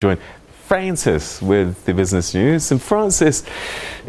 Join Francis with the business news. And Francis,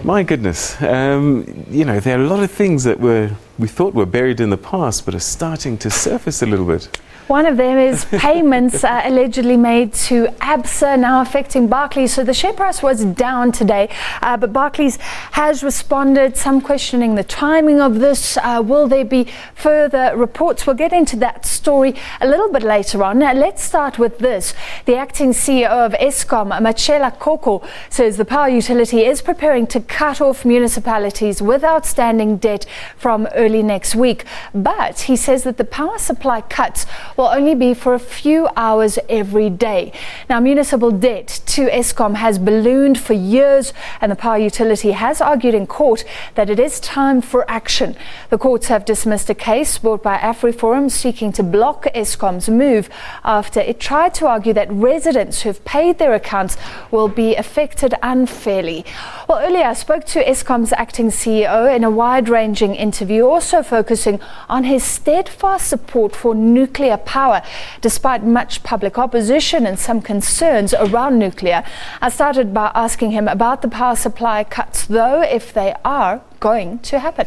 my goodness, you know, there are a lot of things that we thought were buried in the past but are starting to surface a little bit. One of them is payments allegedly made to ABSA now affecting Barclays. So the share price was down today, but Barclays has responded, some questioning the timing of this. Will there be further reports? We'll get into that story a little bit later on. Now, let's start with this. The acting CEO of Eskom, Matshela Koko, says the power utility is preparing to cut off municipalities with outstanding debt from early next week. But he says that the power supply cuts will only be for a few hours every day. Now, municipal debt to Eskom has ballooned for years, and the power utility has argued in court that it is time for action. The courts have dismissed a case brought by AfriForum seeking to block Eskom's move after it tried to argue that residents who have paid their accounts will be affected unfairly. Well, earlier I spoke to Eskom's acting CEO in a wide-ranging interview, also focusing on his steadfast support for nuclear power, despite much public opposition and some concerns around nuclear. I started by asking him about the power supply cuts, though, if they are going to happen.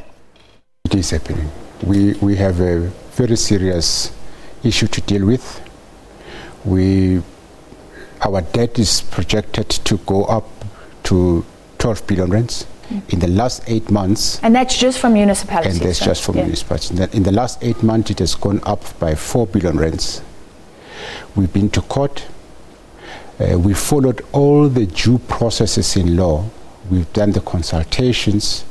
It is happening. We have a very serious issue to deal with. Our debt is projected to go up to 12 billion rands. In the last 8 months. And that's just from municipalities. And that's just for municipalities. In the last 8 months, it has gone up by 4 billion rands. We've been to court. We followed all the due processes in law. We've done the consultations.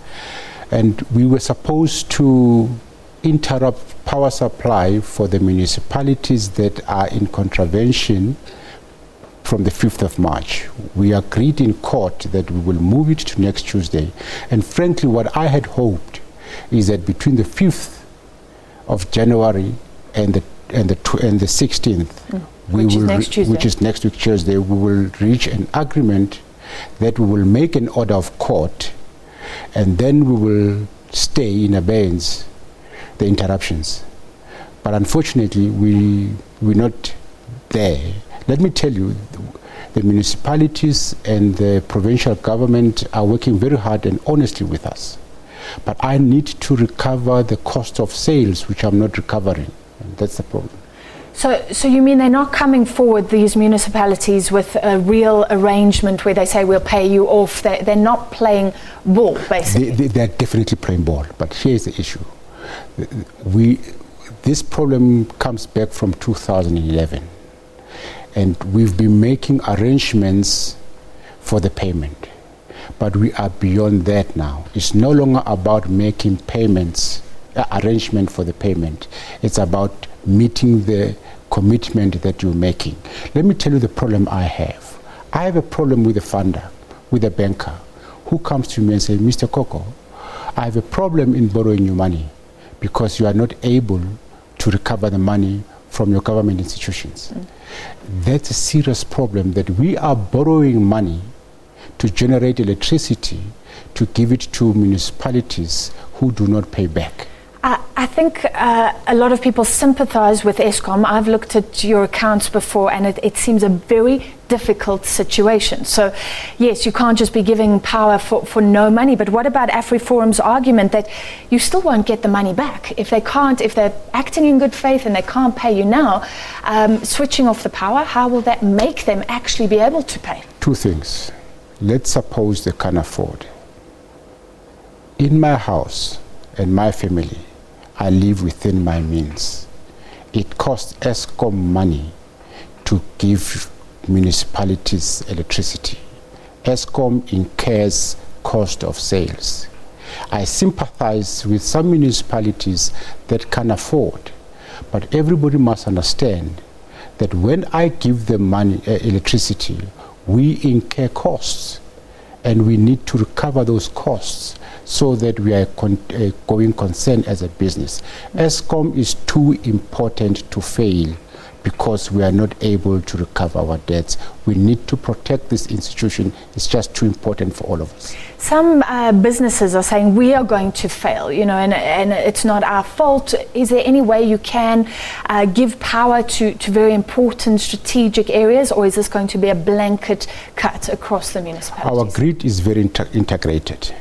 And we were supposed to interrupt power supply for the municipalities that are in contravention from the 5th of March. We agreed in court that we will move it to next Tuesday. And frankly, what I had hoped is that between the 5th of January and the 16th, which is next week Tuesday, we will reach an agreement that we will make an order of court, and then we will stay in abeyance the interruptions. But unfortunately, we're not there. Let me tell you, the municipalities and the provincial government are working very hard and honestly with us. But I need to recover the cost of sales, which I'm not recovering. And that's the problem. So you mean they're not coming forward, these municipalities, with a real arrangement where they say we'll pay you off? They're not playing ball, basically. They're definitely playing ball. But here's the issue. This problem comes back from 2011. And we've been making arrangements for the payment. But we are beyond that now. It's no longer about making payments, arrangement for the payment. It's about meeting the commitment that you're making. Let me tell you the problem I have. I have a problem with a funder, with a banker, who comes to me and says, Mr. Koko, I have a problem in borrowing you money because you are not able to recover the money from your government institutions. That's a serious problem, that we are borrowing money to generate electricity to give it to municipalities who do not pay back. I think a lot of people sympathize with Eskom. I've looked at your accounts before, and it seems a very difficult situation. So, yes, you can't just be giving power for no money. But what about AfriForum's argument that you still won't get the money back if they're acting in good faith and they can't pay you now? Switching off the power, how will that make them actually be able to pay? Two things. Let's suppose they can afford. In my house and my family, I live within my means. It costs Eskom money to give municipalities electricity. Eskom incurs cost of sales. I sympathize with some municipalities that can afford, but everybody must understand that when I give them money, electricity, we incur costs, and we need to recover those costs so that we are going concern as a business. Eskom is too important to fail because we are not able to recover our debts. We need to protect this institution. It's just too important for all of us. Some businesses are saying we are going to fail, and it's not our fault. Is there any way you can give power to very important strategic areas, or is this going to be a blanket cut across the municipalities? Our grid is very integrated.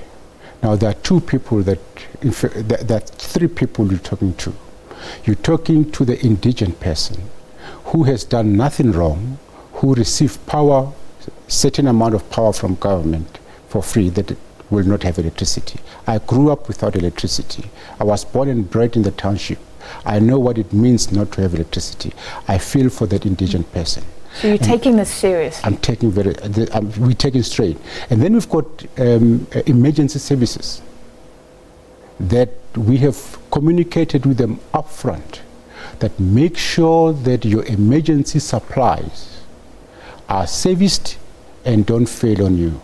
Now, there are three people you're talking to. You're talking to the indigent person who has done nothing wrong, who received power, certain amount of power from government for free, that will not have electricity. I grew up without electricity. I was born and bred in the township. I know what it means not to have electricity. I feel for that indigent person. So you're taking this seriously? We're taking straight. And then we've got emergency services that we have communicated with them upfront, that make sure that your emergency supplies are serviced and don't fail on you.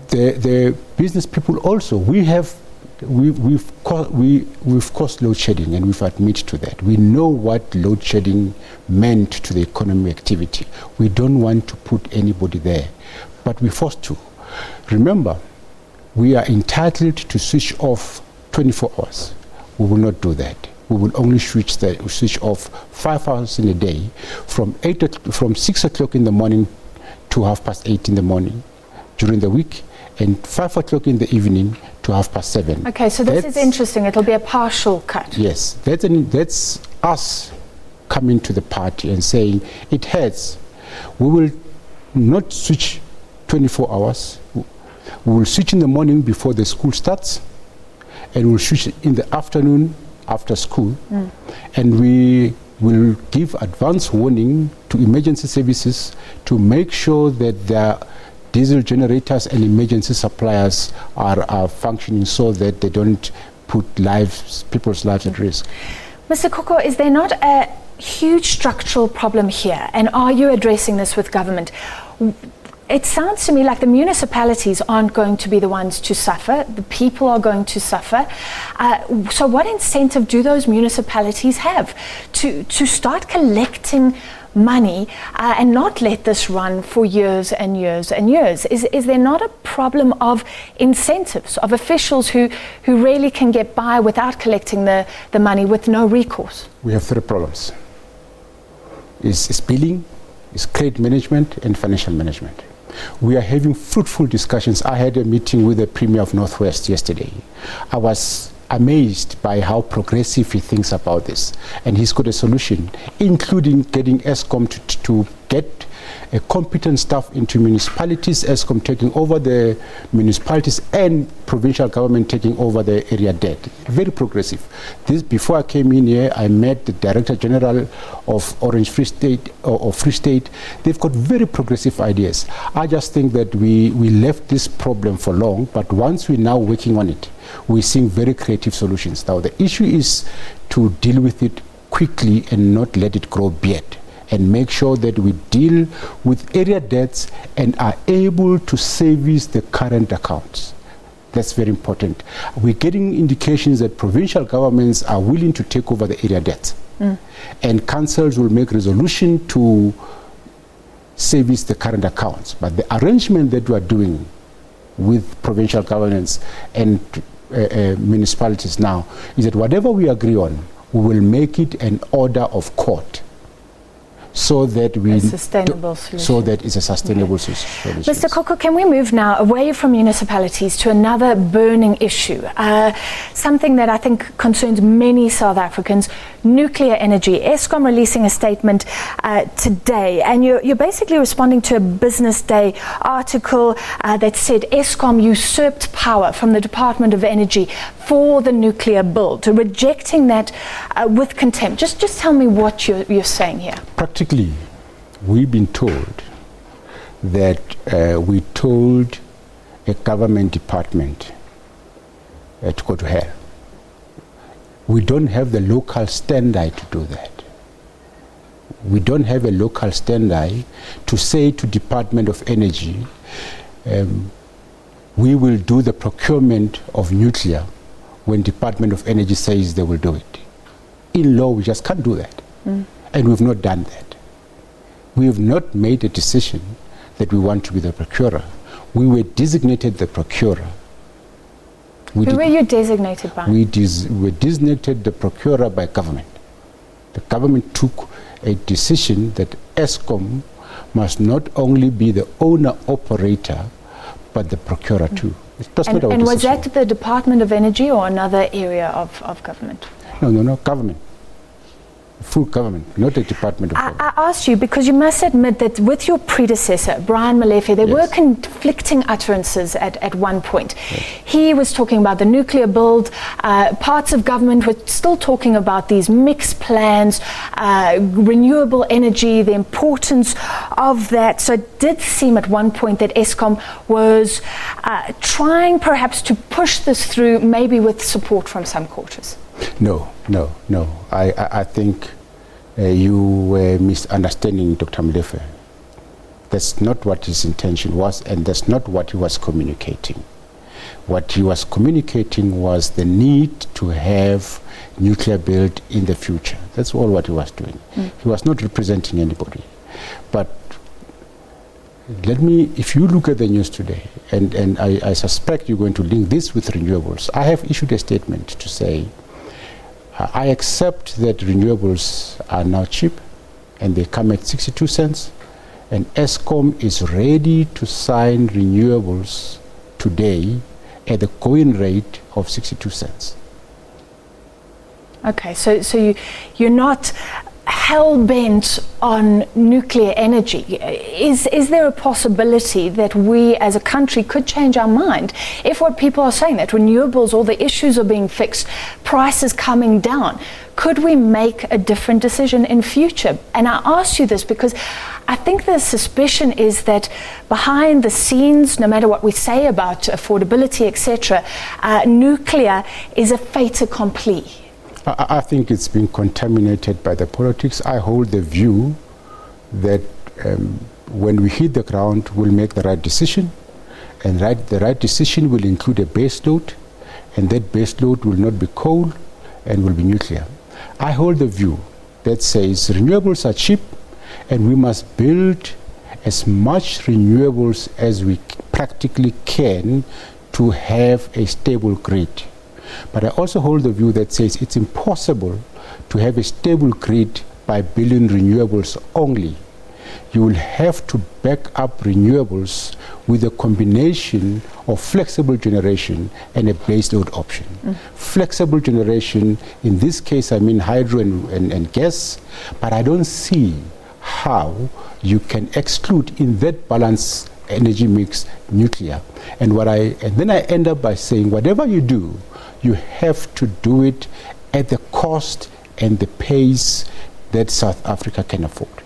The business people also, we've caused load shedding, and we've admitted to that. We know what load shedding meant to the economic activity. We don't want to put anybody there, but we're forced to. Remember, we are entitled to switch off 24 hours. We will not do that. We will only switch off 5 hours in a day, from 6 o'clock in the morning to 8:30 in the morning during the week, and 5 o'clock in the evening to 7:30. Okay, so this is interesting. It'll be a partial cut. Yes, that's us coming to the party and saying it hurts. We will not switch 24 hours. We will switch in the morning before the school starts, and we'll switch in the afternoon after school, and we will give advance warning to emergency services to make sure that their diesel generators and emergency suppliers are functioning, so that they don't put people's lives at risk. Mr. Koko, is there not a huge structural problem here, and are you addressing this with government? It sounds to me like the municipalities aren't going to be the ones to suffer. The people are going to suffer. So what incentive do those municipalities have to start collecting money and not let this run for years and years and years? Is there not a problem of incentives, of officials who really can get by without collecting the money with no recourse? We have three problems. It's billing, it's credit management, and financial management. We are having fruitful discussions. I had a meeting with the Premier of Northwest yesterday. I was amazed by how progressive he thinks about this, and he's got a solution, including getting Eskom to get a competent staff into municipalities, Eskom taking over the municipalities, and provincial government taking over the area debt. Very progressive. Before I came in here, I met the Director General of Orange Free State, or Free State. They've got very progressive ideas. I just think that we left this problem for long, but once we're now working on it, we're seeing very creative solutions. Now, the issue is to deal with it quickly and not let it grow bad, and make sure that we deal with area debts and are able to service the current accounts. That's very important. We're getting indications that provincial governments are willing to take over the area debts, and councils will make resolution to service the current accounts. But the arrangement that we are doing with provincial governments and municipalities now is that whatever we agree on, we will make it an order of court, so that it's a sustainable solution. Mr. Koko, can we move now away from municipalities to another burning issue, something that I think concerns many South Africans: nuclear energy. Eskom releasing a statement today, and you're basically responding to a Business Day article that said Eskom usurped power from the Department of Energy for the nuclear build, rejecting that with contempt. Just tell me what you're saying here. Practically, we've been told that we told a government department to go to hell. We don't have the local standard to do that. We don't have a local standard to say to Department of Energy, we will do the procurement of nuclear, when Department of Energy says they will do it. In law, we just can't do that. And we've not done that. We have not made a decision that we want to be the procurer. We were designated the procurer. Who were you designated by? We were designated the procurer by government. The government took a decision that Eskom must not only be the owner-operator, but the procurer too. That's not our And was decision. that the Department of Energy or another area of government? No, government. Full government, not the Department of Government. I asked you because you must admit that with your predecessor, Brian Molefe, there were conflicting utterances at one point. Yes. He was talking about the nuclear build. Parts of government were still talking about these mixed plans, renewable energy, the importance of that. So it did seem at one point that Eskom was trying perhaps to push this through, maybe with support from some quarters. No. I think you were misunderstanding Dr. Molefe. That's not what his intention was, and that's not what he was communicating. What he was communicating was the need to have nuclear built in the future. That's all what he was doing. He was not representing anybody. But if you look at the news today, and I suspect you're going to link this with renewables, I have issued a statement to say, I accept that renewables are now cheap and they come at 62 cents, and Eskom is ready to sign renewables today at the going rate of 62 cents. Okay, so you're not hell-bent on nuclear energy. Is there a possibility that we as a country could change our mind if what people are saying, that renewables, all the issues are being fixed, prices coming down? Could we make a different decision in future? And I ask you this because I think the suspicion is that behind the scenes, no matter what we say about affordability, etc., nuclear is a fait accompli. I think it's been contaminated by the politics. I hold the view that when we hit the ground, we'll make the right decision, and the right decision will include a base load, and that base load will not be coal and will be nuclear. I hold the view that says renewables are cheap, and we must build as much renewables as we practically can to have a stable grid. But I also hold the view that says it's impossible to have a stable grid by building renewables only. You will have to back up renewables with a combination of flexible generation and a baseload option. Flexible generation, in this case I mean hydro and gas, but I don't see how you can exclude in that balance energy mix nuclear. And then I end up by saying whatever you do, you have to do it at the cost and the pace that South Africa can afford.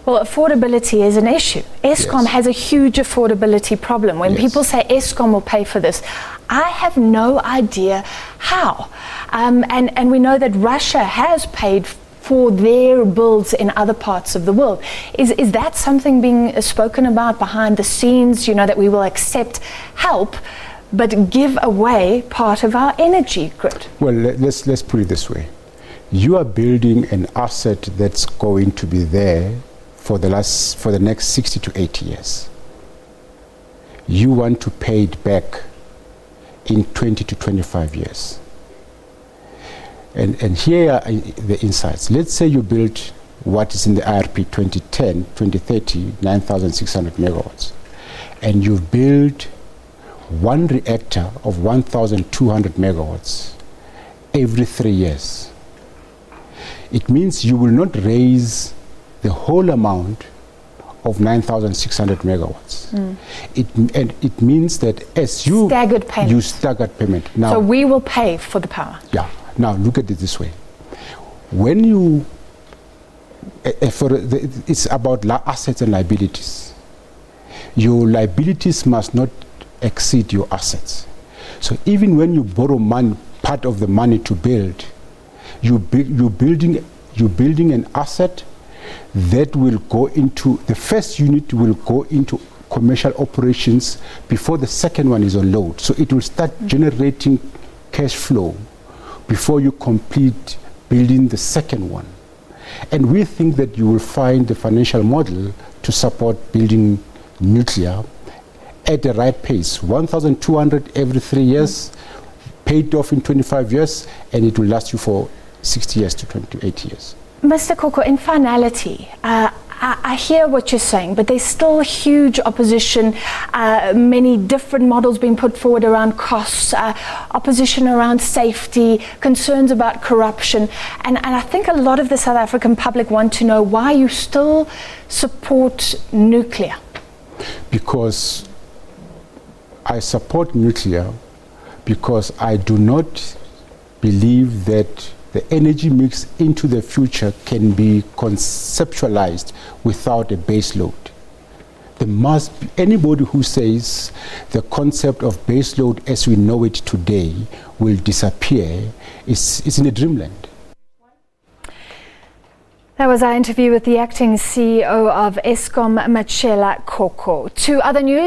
Well, affordability is an issue. Eskom has a huge affordability problem. When people say Eskom will pay for this, I have no idea how. And we know that Russia has paid for their builds in other parts of the world. Is that something being spoken about behind the scenes, that we will accept help but give away part of our energy grid? Well, let's put it this way. You are building an asset that's going to be there for the next 60 to 80 years. You want to pay it back in 20 to 25 years. And here are the insights. Let's say you built what is in the IRP 2030, 9,600 megawatts, and you've built one reactor of 1,200 megawatts every 3 years. It means you will not raise the whole amount of 9,600 megawatts. It means that as you staggered payment. Now, so we will pay for the power. Yeah. Now look at it this way. When it's about assets and liabilities. Your liabilities must not exceed your assets. So even when you borrow part of the money to build, you're building an asset that will go into, the first unit will go into commercial operations before the second one is on load. So it will start generating cash flow before you complete building the second one. And we think that you will find the financial model to support building nuclear at the right pace. 1,200 every 3 years, paid off in 25 years, and it will last you for 60 years to 28 years. Mr. Koko, in finality, I hear what you're saying, but there's still huge opposition, many different models being put forward around costs, opposition around safety, concerns about corruption. And I think a lot of the South African public want to know why you still support nuclear. Because I support nuclear because I do not believe that the energy mix into the future can be conceptualized without a base load. There must be anybody who says the concept of base load as we know it today will disappear is in a dreamland. That was our interview with the acting CEO of Eskom, Matshela Koko. To other news.